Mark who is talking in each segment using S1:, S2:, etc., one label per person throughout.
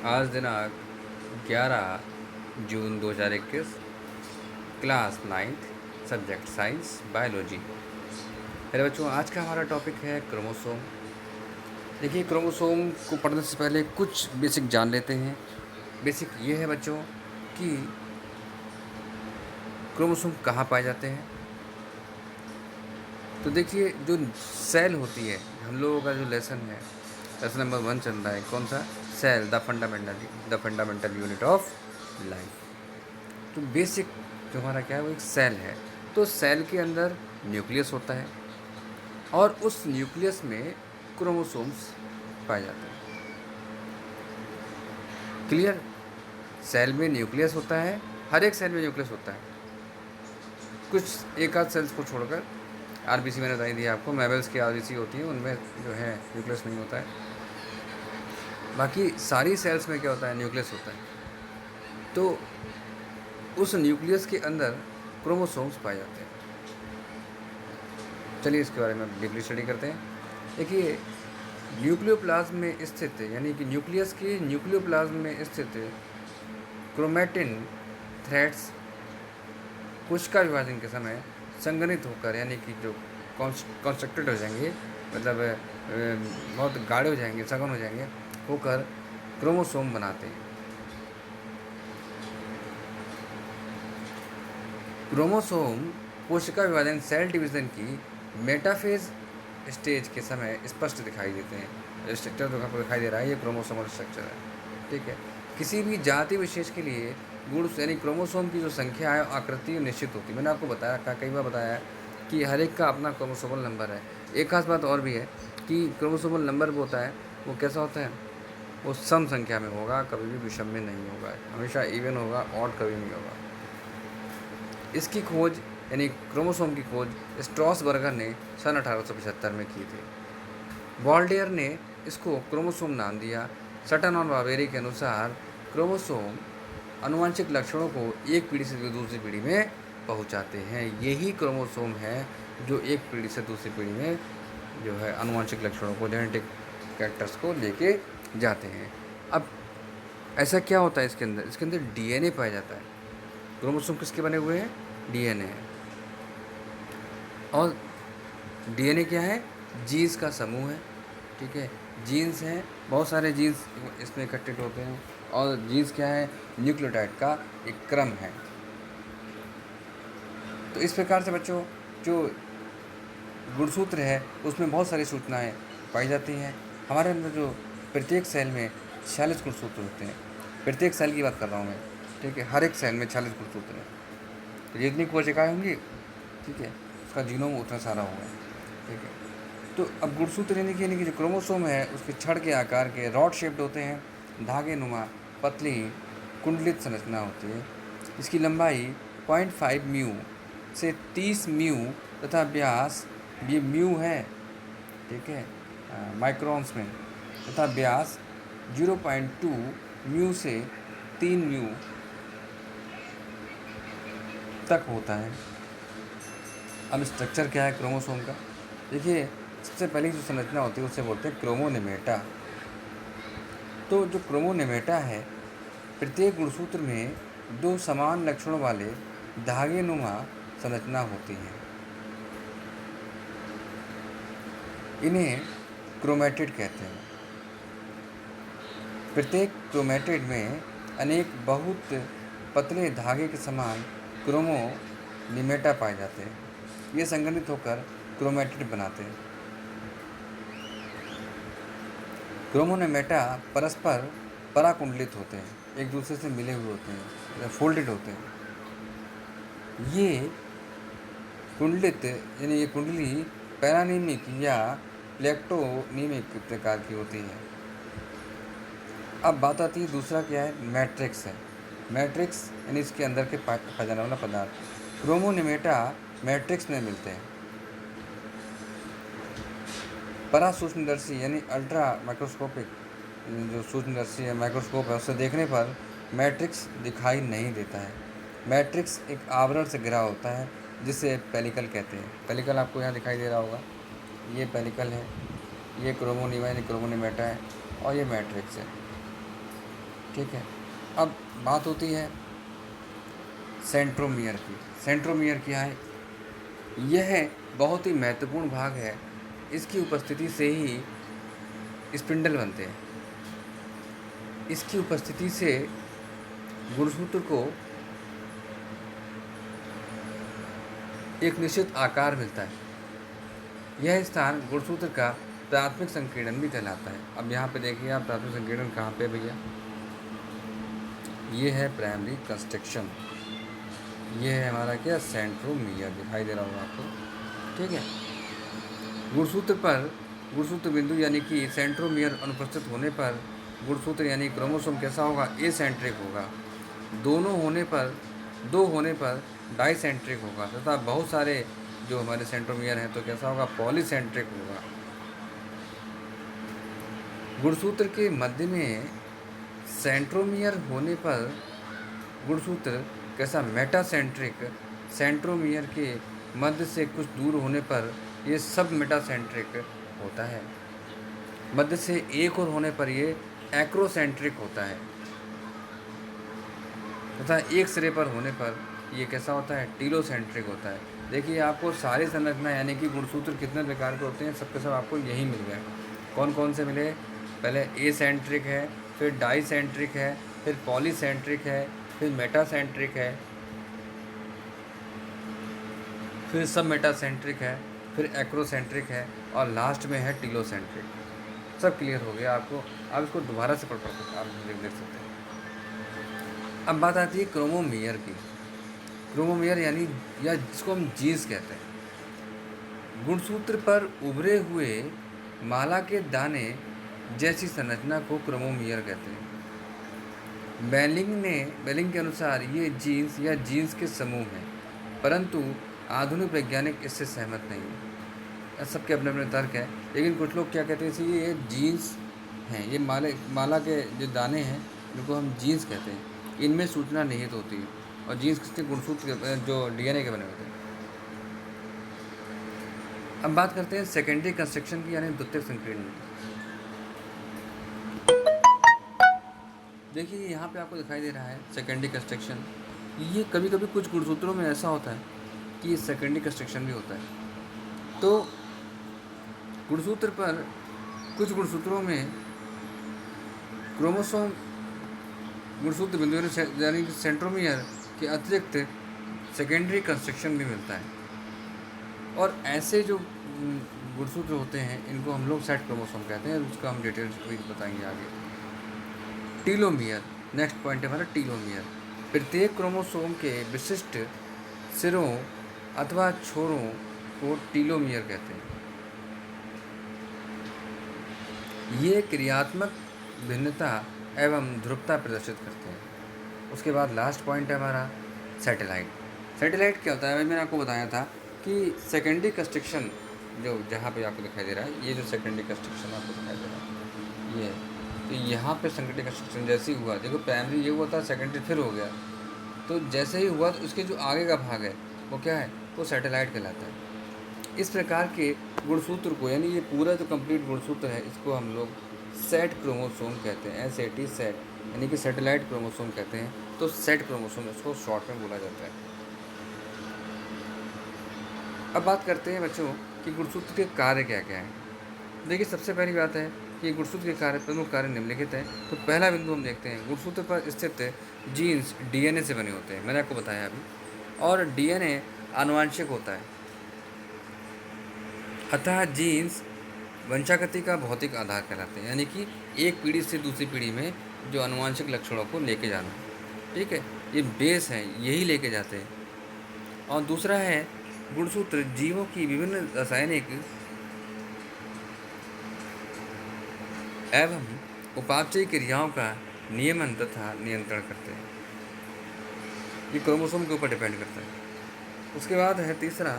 S1: आज दिनांक 11 जून 2021, class 9th, subject science biology. मेरे बच्चों, आज का हमारा टॉपिक है क्रोमोसोम। देखिए, क्रोमोसोम को पढ़ने से पहले कुछ बेसिक जान लेते हैं। बेसिक ये है बच्चों कि क्रोमोसोम कहाँ पाए जाते हैं। तो देखिए, जो सेल होती है, हम लोगों का जो लेसन है, लेसन नंबर 1 चल रहा है, कौन सा? Cell, the fundamental unit of life. तो बेसिक जो हमारा क्या है, वो एक सेल है। तो सेल के अंदर न्यूक्लियस होता है और उस न्यूक्लियस में क्रोमोसोम्स पाए जाते हैं। क्लियर? सेल में न्यूक्लियस होता है, हर एक सेल में न्यूक्लियस होता है, कुछ एक आध सेल्स को छोड़कर। आरबीसी मैंने बताई दी आपको, मैमल्स की आरबीसी होती है, उनमें जो है न्यूक्लियस नहीं होता है। बाकी सारी सेल्स में क्या होता है? न्यूक्लियस होता है। तो उस न्यूक्लियस के अंदर क्रोमोसोम्स पाए जाते हैं। चलिए इसके बारे में डीपली स्टडी करते हैं। देखिए, न्यूक्लियोप्लाज्म में स्थित, यानी कि न्यूक्लियस के न्यूक्लियोप्लाज्म में स्थित क्रोमैटिन थ्रेड्स कोशिका विभाजन के समय संघनित होकर, यानी कि जो कॉन्स्ट्रक्टेड हो जाएंगे, मतलब बहुत गाढ़े हो जाएंगे, सघन हो जाएंगे, होकर क्रोमोसोम बनाते हैं। क्रोमोसोम कोशिका विभाजन, सेल डिवीज़न की मेटाफेज स्टेज के समय स्पष्ट दिखाई देते हैं। स्ट्रक्चर जो आपको दिखाई दे रहा है, ये क्रोमोसोमल स्ट्रक्चर है। ठीक है। किसी भी जाति विशेष के लिए गुण, यानी क्रोमोसोम की जो संख्या है, आकृति निश्चित होती है। मैंने आपको बताया, कई बार बताया है कि हर एक का अपना क्रोमोसोमल नंबर है। एक खास बात और भी है कि क्रोमोसोमल नंबर वो होता है, वो कैसा होता है? वो सम संख्या में होगा, कभी भी विषम में नहीं होगा, हमेशा इवन होगा, ऑड कभी नहीं होगा। इसकी खोज, यानी क्रोमोसोम की खोज, स्ट्रॉसबर्गर ने सन 1875 में की थी। वॉल्डेयर ने इसको क्रोमोसोम नाम दिया। सटन और बावेरी के अनुसार क्रोमोसोम आनुवंशिक लक्षणों को एक पीढ़ी से दूसरी पीढ़ी में पहुंचाते हैं। यही क्रोमोसोम है जो एक पीढ़ी से दूसरी पीढ़ी में जो है आनुवंशिक लक्षणों को, जेनेटिक कैरेक्टर्स को लेके जाते हैं। अब ऐसा क्या होता है इसके अंदर? इसके अंदर डीएनए पाया जाता है। क्रोमोसोम किसके बने हुए हैं? डीएनए है। और डीएनए क्या है? जीन्स का समूह है। ठीक है, जीन्स हैं, बहुत सारे जीन्स इसमें इकट्ठे होते हैं। और जीन्स क्या है? न्यूक्लियोटाइड का एक क्रम है। तो इस प्रकार से बच्चों, जो गुणसूत्र है उसमें बहुत सारी सूचनाएं पाई जाती हैं। हमारे अंदर जो प्रत्येक सेल में 46 गुणसूत्र होते हैं। प्रत्येक सेल की बात कर रहा हूँ मैं। ठीक है, हर एक सेल में 46 गुणसूत्र हैं। तो जितनी कोशिकाएँ होंगी, ठीक है, उसका जीनोम उतना सारा होगा। ठीक है। तो अब गुणसूत्र यानी कि जो क्रोमोसोम है, उसके छड़ के आकार के रॉड शेप्ड होते हैं, धागे नुमा पतली कुंडलित संरचना होती है। इसकी लंबाई 0.5 म्यू से 30 म्यू तथा व्यास, ये म्यू है, ठीक है, माइक्रोन्स में, तथा व्यास 0.2 म्यू से 3 म्यू तक होता है। अब स्ट्रक्चर क्या है क्रोमोसोम का? देखिए, सबसे पहली जो संरचना होती है उसे बोलते हैं क्रोमोनेमेटा। तो जो क्रोमोनेमेटा है, प्रत्येक गुणसूत्र में दो समान लक्षणों वाले धागे नुमा संरचना होती हैं। इन्हें क्रोमैटिड कहते हैं। प्रत्येक क्रोमैटिड में अनेक बहुत पतले धागे के समान क्रोमोनिमेटा पाए जाते हैं। ये संगठित होकर क्रोमैटिड बनाते हैं। क्रोमोनेमेटा परस्पर पराकुंडलित होते हैं, एक दूसरे से मिले हुए होते हैं, फोल्डेड होते हैं। ये कुंडलित, यानी ये कुंडली पैरानीमिक या प्लेक्टोनीमिक प्रकार की होती है। अब बात आती है, दूसरा क्या है? मैट्रिक्स है। मैट्रिक्स यानी इसके अंदर के पाया जाने वाला पदार्थ। क्रोमोनिमेटा मैट्रिक्स में मिलते हैं। परा सूक्ष्मदर्शी यानी अल्ट्रा माइक्रोस्कोपिक, जो सूक्ष्मदर्शी है, माइक्रोस्कोप है, उससे देखने पर मैट्रिक्स दिखाई नहीं देता है। मैट्रिक्स एक आवरण से घिरा होता है जिसे पेलिकल कहते हैं। पेलिकल आपको यहाँ दिखाई दे रहा होगा, ये पेलिकल है, ये क्रोमोनिमा यानी क्रोमोनिमेटा है, और ये मैट्रिक्स है। ठीक है। अब बात होती है सेंट्रोमियर की। सेंट्रोमियर क्या है? यह बहुत ही महत्वपूर्ण भाग है। इसकी उपस्थिति से ही स्पिंडल बनते हैं। इसकी उपस्थिति से गुणसूत्र को एक निश्चित आकार मिलता है। यह स्थान गुणसूत्र का प्राथमिक संकीर्णन भी कहलाता है। अब यहाँ पे देखिए आप, प्राथमिक संकीर्णन कहाँ पे भैया? ये है प्राइमरी कंस्ट्रक्शन। ये है हमारा क्या? सेंट्रोमियर दिखाई दे रहा होगा आपको, ठीक है। गुणसूत्र पर गुणसूत्र बिंदु यानी कि सेंट्रोमियर अनुपस्थित होने पर गुणसूत्र यानी क्रोमोसोम कैसा होगा? एसेंट्रिक होगा। दो होने पर डाइसेंट्रिक होगा तथा बहुत सारे जो हमारे सेंट्रोमियर हैं तो कैसा होगा? पॉलीसेंट्रिक होगा। गुणसूत्र के मध्य में सेंट्रोमियर होने पर गुणसूत्र कैसा? मेटासेंट्रिक। सेंट्रोमियर के मध्य से कुछ दूर होने पर ये सब मेटासेंट्रिक होता है। मध्य से एक और होने पर ये एक्रोसेंट्रिक होता है तथा एक सिरे पर होने पर ये कैसा होता है? टीलोसेंट्रिक होता है। देखिए आपको सारी संरचना यानी कि गुणसूत्र कितने प्रकार के होते हैं सबके सब आपको यही मिल गए। कौन कौन से मिले? पहले एसेंट्रिक है, फिर डाइसेंट्रिक है, फिर पॉलीसेंट्रिक है, फिर मेटासेंट्रिक है, फिर सब मेटासेंट्रिक है, फिर एक्रोसेंट्रिक है और लास्ट में है टीलोसेंट्रिक। सब क्लियर हो गया आपको। आप इसको दोबारा से पढ़ सकते, आप देख सकते हैं। अब बात आती है क्रोमोमियर की। क्रोमोमियर यानी या जिसको हम जीन्स कहते हैं। गुणसूत्र पर उभरे हुए माला के दाने जैसी संरचना को क्रोमोमियर कहते हैं। बेलिंग के अनुसार ये जीन्स या जीन्स के समूह हैं, परंतु आधुनिक वैज्ञानिक इससे सहमत नहीं है। सबके अपने अपने तर्क है, लेकिन कुछ लोग क्या कहते हैं ये जीन्स हैं, ये माला के जो दाने हैं इनको हम जीन्स कहते हैं। इनमें सूचना निहित होती है और जीन्स किसके? गुणसूत्र के जो डीएनए के बने होते हैं। अब बात करते हैं सेकेंडरी कंस्ट्रक्शन की यानी द्वितीयक संकीर्णन की। देखिए यहाँ पे आपको दिखाई दे रहा है सेकेंडरी कंस्ट्रक्शन। ये कभी कभी कुछ गुणसूत्रों में ऐसा होता है कि ये सेकेंडरी कंस्ट्रक्शन भी होता है। तो गुणसूत्र पर कुछ गुणसूत्रों में क्रोमोसोम गुणसूत्र बिंदु यानी कि सेंट्रोमियर के अतिरिक्त सेकेंडरी कंस्ट्रक्शन भी मिलता है। और ऐसे जो गुणसूत्र होते हैं इनको हम लोग सेट क्रोमोसोम कहते हैं, उसका हम डिटेल्स बताएंगे आगे। टीलोमियर, नेक्स्ट पॉइंट है हमारा टीलोमियर। प्रत्येक क्रोमोसोम के विशिष्ट सिरों अथवा छोरों को टीलोमियर कहते हैं। ये क्रियात्मक भिन्नता एवं ध्रुवता प्रदर्शित करते हैं। उसके बाद लास्ट पॉइंट है हमारा सैटेलाइट। सैटेलाइट क्या होता है? मैंने आपको बताया था कि सेकेंडरी कंस्ट्रक्शन जो जहाँ पे आपको दिखाई दे रहा है, ये जो सेकेंडरी कंस्ट्रक्शन आपको दिखाई दे रहा है ये, तो यहाँ पे सेकेंडरी कंस्ट्रक्शन जैसे ही हुआ, देखो प्राइमरी ये हुआ था, सेकेंडरी फिर हो गया, तो जैसे ही हुआ तो उसके जो आगे का भाग है वो क्या है? वो सैटेलाइट कहलाता है। इस प्रकार के गुणसूत्र को यानी ये पूरा जो कंप्लीट गुणसूत्र है इसको हम लोग सेट क्रोमोसोम कहते हैं। SAT सेट यानी कि सैटेलाइट क्रोमोसोम कहते हैं। तो सेट क्रोमोसोम इसको शॉर्ट में बोला जाता है। अब बात करते हैं बच्चों कि गुणसूत्र के कार्य क्या क्या हैं। देखिए सबसे पहली बात है कि गुणसूत्र के कार्य, प्रमुख कार्य निम्नलिखित हैं। तो पहला बिंदु हम देखते हैं, गुणसूत्र पर स्थित जीन्स DNA से बने होते हैं, मैंने आपको बताया अभी, और DNA आनुवांशिक होता है, अतः जीन्स वंशागति का भौतिक आधार कहलाते हैं। यानी कि एक पीढ़ी से दूसरी पीढ़ी में जो आनुवांशिक लक्षणों को लेके जाना, ठीक है, ये बेस है, यही लेके जाते हैं। और दूसरा है गुणसूत्र जीवों की विभिन्न रासायनिक एवं उपापचयी क्रियाओं का नियमन तथा नियंत्रण करते हैं। ये क्रोमोसोम के ऊपर डिपेंड करता है। उसके बाद है तीसरा,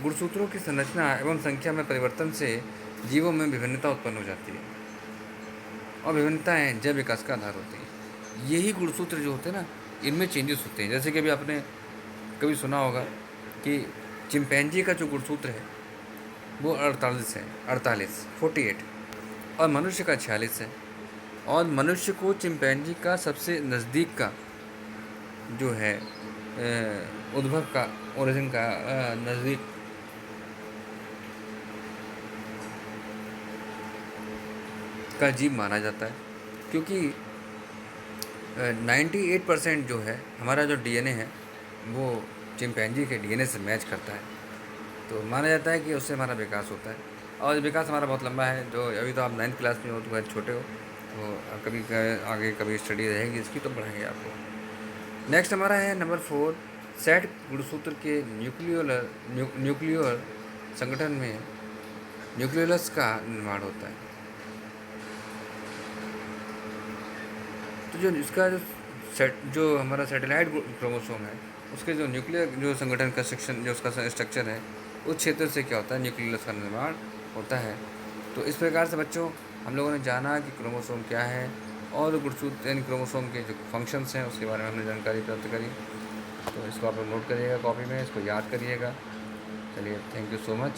S1: गुणसूत्रों की संरचना एवं संख्या में परिवर्तन से जीवों में विभिन्नता उत्पन्न हो जाती है और विभिन्नताएं जैव विकास का आधार होती हैं। यही गुणसूत्र जो होते हैं ना, इनमें चेंजेस होते हैं। जैसे कि अभी आपने कभी सुना होगा कि चिंपैंजी का जो गुणसूत्र है वो 48 है, 48 और मनुष्य का 46 है। और मनुष्य को चिंपैंजी का सबसे नज़दीक का जो है उद्भव का ओरिजिन का नज़दीक का जीव माना जाता है, क्योंकि 98% जो है हमारा जो डीएनए है वो चिंपैंजी के डीएनए से मैच करता है। तो माना जाता है कि उससे हमारा विकास होता है, और विकास हमारा बहुत लंबा है। जो अभी तो आप 9th क्लास में हो, तो बहुत छोटे हो, तो कभी आगे कभी स्टडी रहेगी इसकी तो पढ़ाएंगे आपको। नेक्स्ट हमारा है नंबर 4, सेट गुणसूत्र के न्यूक्लियर संगठन में न्यूक्लियस का निर्माण होता है। तो जो इसका जो हमारा सैटेलाइट क्रोमोसोम है, उसके जो न्यूक्लियर जो संगठन का सेक्शन जो उसका स्ट्रक्चर है, उस क्षेत्र से क्या होता है, न्यूक्लियस का निर्माण होता है। तो इस प्रकार से बच्चों हम लोगों ने जाना कि क्रोमोसोम क्या है, और गुणसूत्र यानी क्रोमोसोम के जो फंक्शंस हैं उसके बारे में हमने जानकारी प्राप्त करी। तो इसको आप लोग नोट करिएगा कॉपी में, इसको याद करिएगा। चलिए, थैंक यू सो मच।